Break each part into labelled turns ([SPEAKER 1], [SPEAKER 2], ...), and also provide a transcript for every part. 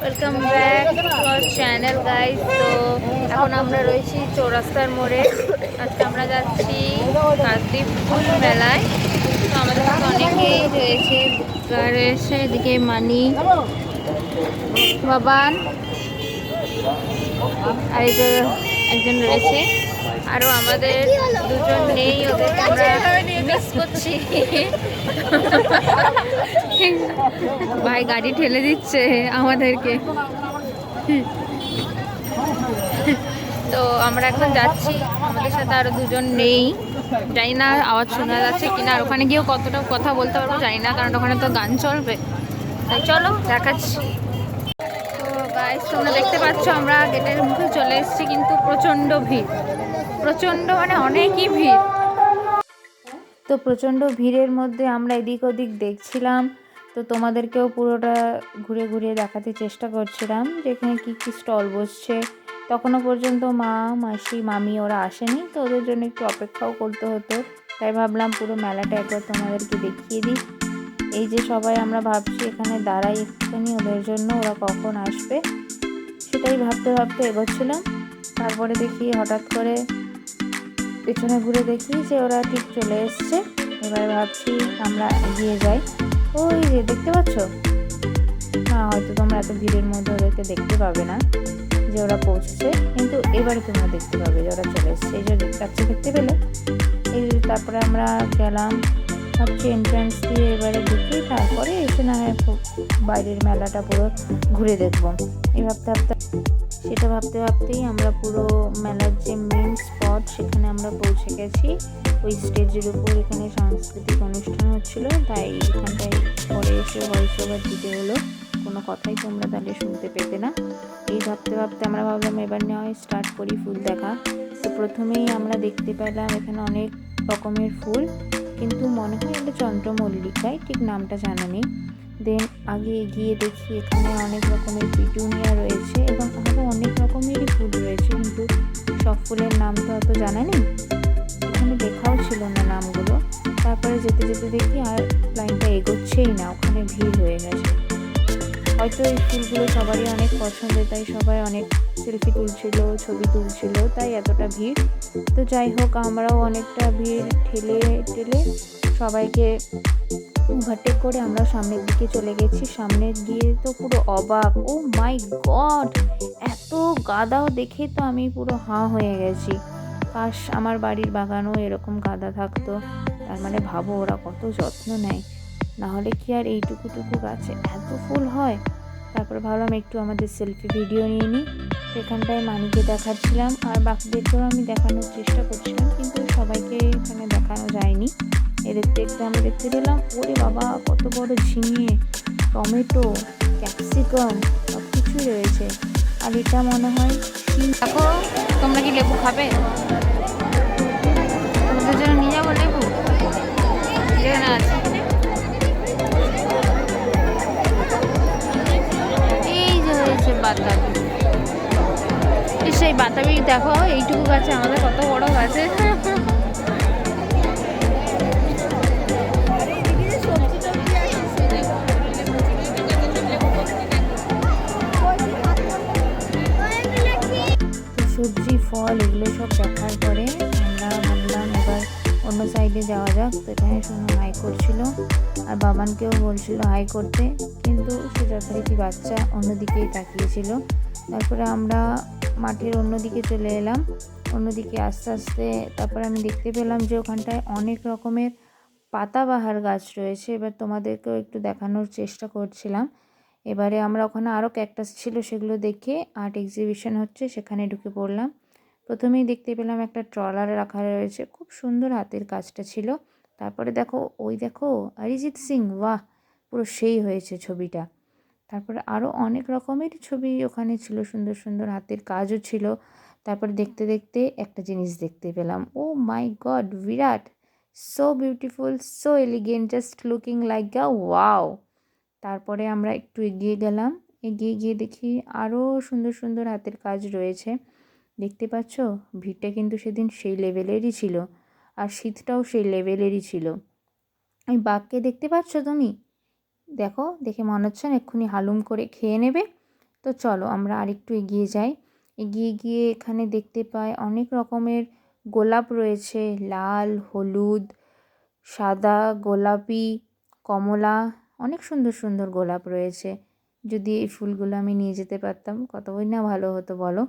[SPEAKER 1] Welcome back to our channel guys. তো এখন আমরা রয়েছি চৌরাস্তার মোড়ে। আজকে আমরা যাচ্ছি কাকদ্বীপ ফুল মেলায়। তো আমাদের সাথে অনেকেই রয়েছে এদিকে মানি, বাবান, আর এই যে একজন রয়েছে। আরও আমাদের দুজন নেই, ওদেরকে আমরা মিস করছি। ভাই গাড়ি ঠেলে দিচ্ছে আমাদেরকে। তো আমরা এখন যাচ্ছি, আমাদের সাথে আরো দুজন নেই। জানি না আওয়াজ শোনা যাচ্ছে কিনা, আর ওখানে গিয়েও কতটা কথা বলতে পারবো জানি না, কারণ ওখানে তো গান চলবে। তাই চলো দেখাচ্ছি। তো গাইস, তোমরা দেখতে পাচ্ছ আমরা গেটের মুখে চলে এসেছি, কিন্তু প্রচণ্ড ভিড়, প্রচণ্ড মানে অনেকই ভিড়। তো প্রচণ্ড ভিড়ের মধ্যে আমরা এদিক ওদিক দেখছিলাম। তো তোমাদেরকেও পুরোটা ঘুরে ঘুরে দেখাতে চেষ্টা করছিলাম যে এখানে কী কী স্টল বসছে। তখনও পর্যন্ত মা, মাসি, মামি ওরা আসেনি, তো ওদের জন্য একটু অপেক্ষাও করতে হতো। তাই ভাবলাম পুরো মেলাটা একবার তোমাদেরকে দেখিয়ে দিই। এই যে সবাই আমরা ভাবছি এখানে দাঁড়াই একটুখানি ওদের জন্য, ওরা কখন আসবে সেটাই ভাবতে ভাবতে এগোচ্ছিলাম। তারপরে দেখি হঠাৎ করে পেছনে ঘুরে দেখি যে ওরা ঠিক চলে এসছে। এবারে ভাবছি আমরা এগিয়ে যাই। ওই যে দেখতে পাচ্ছ না, হয়তো তোমরা এত ভিড়ের মধ্যে ওদেরকে দেখতে পাবে না যে ওরা পৌঁছেছে, কিন্তু এবারে তোমরা দেখতে পাবে যে ওরা চলে এসছে। এই যে দেখতে পেলে। এই তারপরে আমরা গেলাম, ভাবছি এন্ট্রান্স দিয়ে এবারে ঢুকি, তারপরে এসে না হয় বাইরের মেলাটা পুরো ঘুরে দেখবো। এই ভাবতে ভাবতেই আমরা পুরো মেলার যে মেন স্পট সেখানে আমরা পৌঁছে গেছি। ওই স্টেজের উপর এখানে সাংস্কৃতিক অনুষ্ঠান হচ্ছিল, তাই এখানটায় পরে এসে ভয়েস ওভার দিতে হলো। কোনো কথাই তোমরা তাহলে শুনতে পেতে না। এই ভাবতে আমরা ভাবলাম এবার নেওয়া স্টার্ট করি ফুল দেখা। তো প্রথমেই আমরা দেখতে পেলাম এখানে অনেক রকমের ফুল, কিন্তু মনে হয় এটা চন্দ্রমল্লিকাই, ঠিক নামটা জানা নেই। দেন আগে এগিয়ে দেখি এখানে অনেক রকমের পিটুনিয়া রয়েছে এবং আরও অনেক রকমেরই ফুল রয়েছে, কিন্তু সব ফুলের নাম তো অত জানা নেই, এখানে লেখাও ছিল না নামগুলো। তারপরে যেতে যেতে দেখি আর লাইনটা এগোচ্ছেই না, ওখানে ভিড় হয়ে গেছে। হয়তো এই ফুলগুলো সবারই অনেক পছন্দের, তাই সবাই অনেক সেলফি তুলছিল, ছবি তুলছিল, তাই এতটা ভিড়। তো যাই হোক, আমরাও অনেকটা ভিড় ঠেলে সবাইকে ওভারটেক করে আমরা সামনের দিকে চলে গেছি। সামনে গিয়ে তো পুরো অবাক, ও মাই গড, এত গাঁদাও দেখে তো আমি পুরো হাঁ হয়ে গেছি। কাশ আমার বাড়ির বাগানও এরকম গাঁদা থাকতো। তার মানে ভাবো ওরা কত যত্ন নেয়, না হলে কি আর এইটুকু গাছে এত ফুল হয়। তারপরে ভাবলাম একটু আমাদের সেলফি ভিডিও নিয়ে নিই। সেখানটায় মানিকে দেখাচ্ছিলাম, আর বাকিদেরকেও আমি দেখানোর চেষ্টা করছিলাম, কিন্তু সবাইকে এখানে দেখানো যায়নি। দেখতে আমি দেখতে পেলাম, ওরে বাবা কত বড় ঝিঙে, টমেটো, ক্যাপসিকাম সব কিছুই রয়েছে। আর এটা মনে হয় দেখো, তোমরা কি লেবু খাবে? তোমাদের জন্য নিয়ে যাবো লেবু, যেখানে আছে। এই যে হয়েছে বাতাবি, সেই বাতাবি দেখো, এইটুকু গাছে আমাদের কত বড় গাছে। সবজি, ফল এগুলো সব দেখার পরে আমরা ভাবলাম এবার অন্য সাইডে যাওয়া যাক। তো এখানে শোনো হাই করছিল, আর বাবানকেও বলছিল হাই করতে, কিন্তু সে যথারীতি বাচ্চা অন্যদিকেই তাকিয়েছিল। তারপরে আমরা মাঠের অন্যদিকে চলে এলাম। অন্যদিকে আস্তে আস্তে তারপরে আমি দেখতে পেলাম যে ওখানটায় অনেক রকমের পাতাবাহার গাছ রয়েছে। এবার তোমাদেরকেও একটু দেখানোর চেষ্টা করছিলাম। এবারে আমরা ওখানে আরও ক্যাকটাস ছিল, সেগুলো দেখে আর্ট এক্সিবিশন হচ্ছে সেখানে ঢুকে পড়লাম। প্রথমেই দেখতে পেলাম একটা ট্রলার রাখা রয়েছে, খুব সুন্দর হাতের কাজটা ছিল। তারপরে দেখো, ওই দেখো অরিজিৎ সিং, বাহ পুরো সেই হয়েছে ছবিটা। তারপরে আরও অনেক রকমের ছবি ওখানে ছিল, সুন্দর সুন্দর হাতের কাজও ছিল। তারপরে দেখতে দেখতে একটা জিনিস দেখতে পেলাম, ও মাই গড, বিরাট, so beautiful, so elegant, just looking like a wow. তারপরে আমরা একটু এগিয়ে গেলাম, এগিয়ে গিয়ে দেখি আরও সুন্দর সুন্দর হাতের কাজ রয়েছে। দেখতে পাচ্ছ, ভিড়টা কিন্তু সেদিন সেই লেভেলেরই ছিল, আর শীতটাও সেই লেভেলেরই ছিল। এই বাঘকে দেখতে পাচ্ছ তুমি? দেখো, দেখে মনে হচ্ছে না এক্ষুনি হালুম করে খেয়ে নেবে। তো চলো আমরা আরেকটু এগিয়ে যাই। এগিয়ে গিয়ে এখানে দেখতে পাই অনেক রকমের গোলাপ রয়েছে, লাল, হলুদ, সাদা, গোলাপি, কমলা, অনেক সুন্দর সুন্দর গোলাপ রয়েছে। যদি এই ফুলগুলো আমি নিয়ে যেতে পারতাম কতই না ভালো হতো বলো,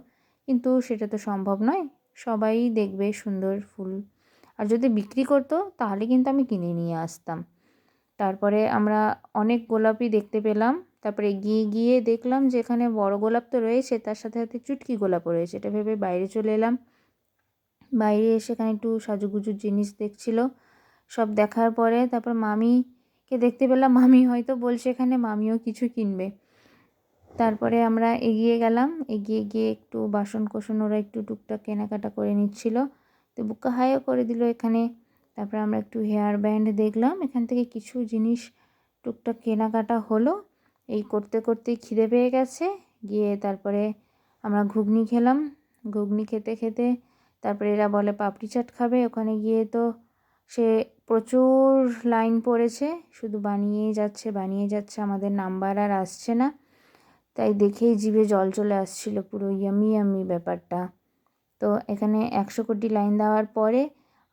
[SPEAKER 1] কিন্তু সেটা তো সম্ভব নয়। সবাই দেখবে সুন্দর ফুল, আর যদি বিক্রি করতো তাহলে কিন্তু আমি কিনে নিয়ে আসতাম। তারপরে আমরা অনেক গোলাপই দেখতে পেলাম। তারপরে এগিয়ে গিয়ে দেখলাম যে এখানে বড় গোলাপ তো রয়েছে, তার সাথে সাথে চুটকি গোলাপও রয়েছে। এটা ভেবে বাইরে চলে এলাম। বাইরে এসে এখানে একটু সাজুগুজুর জিনিস দেখছিল। সব দেখার পরে তারপর মামিকে দেখতে পেলাম, মামি হয়তো বলছে এখানে মামিও কিছু কিনবে। তারপরে আমরা এগিয়ে গেলাম, এগিয়ে গিয়ে একটু বাসন কোসন ওরা একটু টুকটাক কেনাকাটা করে নিচ্ছিল, তো বুকা হাইও করে দিল এখানে। তারপরে আমরা একটু হেয়ার ব্যান্ড দেখলাম, এখান থেকে কিছু জিনিস টুকটাক কেনাকাটা হলো। এই করতে করতেই খিদে পেয়ে গেছে, গিয়ে তারপরে আমরা ঘুগনি খেলাম। ঘুগনি খেতে খেতে তারপরে এরা বলে পাপড়ি চাট খাবে। ওখানে গিয়ে তো সে প্রচুর লাইন পড়েছে, শুধু বানিয়েই যাচ্ছে, আমাদের নাম্বার আর আসছে না। তাই দেখেই জিভে জল চলে আসছিল, পুরো ইয়ামি ইয়ামি ব্যাপারটা। তো এখানে 100 কোটি লাইন দেওয়ার পরে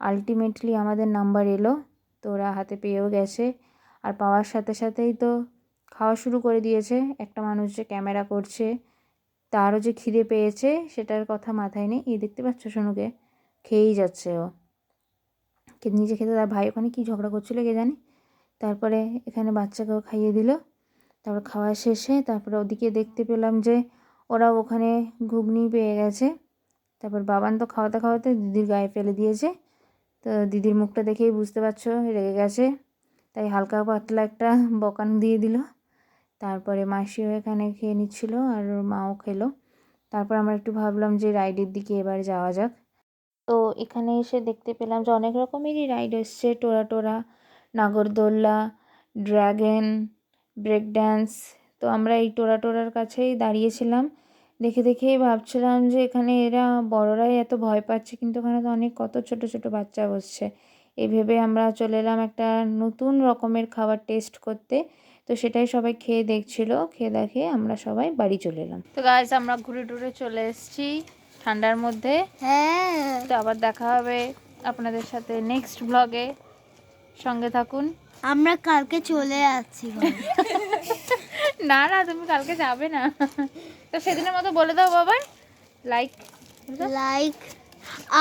[SPEAKER 1] আলটিমেটলি আমাদের নাম্বার এলো, তো ওরা হাতে পেয়েও গেছে। আর পাওয়ার সাথে সাথেই তো খাওয়া শুরু করে দিয়েছে। একটা মানুষ যে ক্যামেরা করছে তারও যে খিদে পেয়েছে সেটার কথা মাথায় নেই। এই দেখতে পাচ্ছ সোনুকে, খেয়েই যাচ্ছে ও, নিজে খেতে, তার ভাই ওখানে কী ঝগড়া করছিল কে জানে। তারপরে এখানে বাচ্চাকেও খাইয়ে দিল। তারপর খাওয়া শেষে তারপরে ওদিকে দেখতে পেলাম যে ওরা ওখানে ঘুগনি পেয়ে গেছে। তারপর বাবান তো খাওয়াতে খাওয়াতে দিদির গায়ে ফেলে দিয়েছে। তো দিদির মুখটা দেখেই বুঝতে পারছো রেগে গেছে, তাই হালকা পাতলা একটা বকান দিয়ে দিল। তারপরে মাসিও এখানে খেয়ে নিচ্ছিল আর ওর মাও খেলো। তারপর আমরা একটু ভাবলাম যে রাইডের দিকে এবার যাওয়া যাক। তো এখানে এসে দেখতে পেলাম যে অনেক রকমেরই রাইড এসছে, টোরা, নাগরদোল্লা, ড্র্যাগন, ব্রেক ড্যান্স। তো আমরা এই টোরার কাছেই দাঁড়িয়েছিলাম, দেখেই ভাবছিলাম যে এখানে এরা বড়রাই এত ভয় পাচ্ছে, কিন্তু এখানে তো অনেক কত ছোট ছোট বাচ্চা বসছে। এই ভেবে আমরা চলে এলাম একটা নতুন রকমের খাবার টেস্ট করতে। তো সেটাই সবাই খেয়ে দেখছিল, খেয়ে দেখে আমরা সবাই বাড়ি চলে এলাম। তো গাইস আমরা ঘুরে টুরে চলে এসেছি ঠান্ডার মধ্যে। হ্যাঁ, তো আবার দেখা হবে আপনাদের সাথে নেক্সট ব্লগে, সঙ্গে থাকুন।
[SPEAKER 2] আমরা কালকে চলে যাচ্ছি।
[SPEAKER 1] না না, তুমি কালকে যাবে না। তো সেদিনের মতো বলে দাও বাবা, লাইক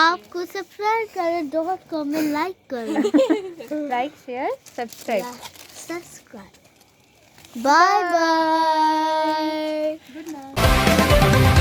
[SPEAKER 2] आपको सब्सक्राइब करें, डॉट कमेंट लाइक करें,
[SPEAKER 1] like share subscribe.
[SPEAKER 2] Bye bye, good night.